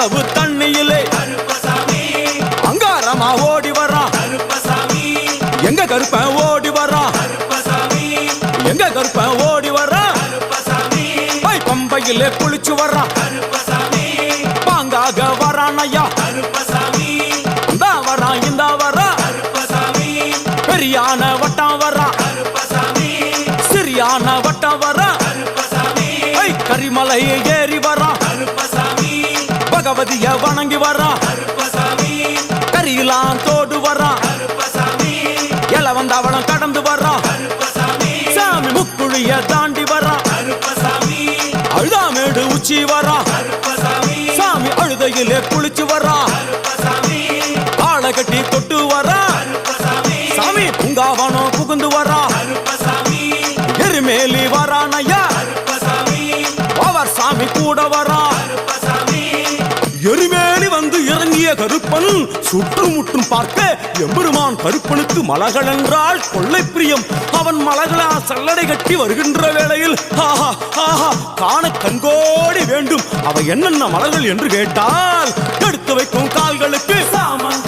அவ்வளவு தண்ணியிலே அங்காரமா ஓடி வரான் எங்க கருப்பன் ஓடி வரான் எங்க கருப்பன் ஓடி வரான் பம்பையிலே குளிச்சு வரான் பாங்காக வரான் ஐயா இந்தா வரான் இந்த வரான் பெரியான வட்டம் வரான் சிறியான வட்டம் வரான் கரிமலையை ஏறி வரான் பகவதிய வணங்கி வரான் கரியெல்லாம் தோடு வரான் எல வந்தவளம் கடந்து வரான் சாமி முக்குழிய தாண்டி வரான் அழுதாமேடு உச்சி வரான் சாமி அழுதையிலே குளிச்சு வரான் ஆளை கட்டி தொட்டு வரான் சாமி பூங்காவனம் புகுந்து வரான் எருமேலி வரான் ஐயா அவர் சாமி கூட வரான் எருமேலி வந்து இறங்கிய கருப்பன் சுற்றுமுற்றும் பார்க்க எம்பெருமான் கருப்பனுக்கு மலகள் என்றால் கொள்ளை பிரியம். அவன் மலகளா சல்லடை கட்டி வருகின்ற வேளையில் ஆஹா ஆஹா காண கண்கோடி வேண்டும். அவை என்னென்ன மலர்கள் என்று கேட்டால் எடுத்து வைக்கும் கால்களுக்கு சாமன்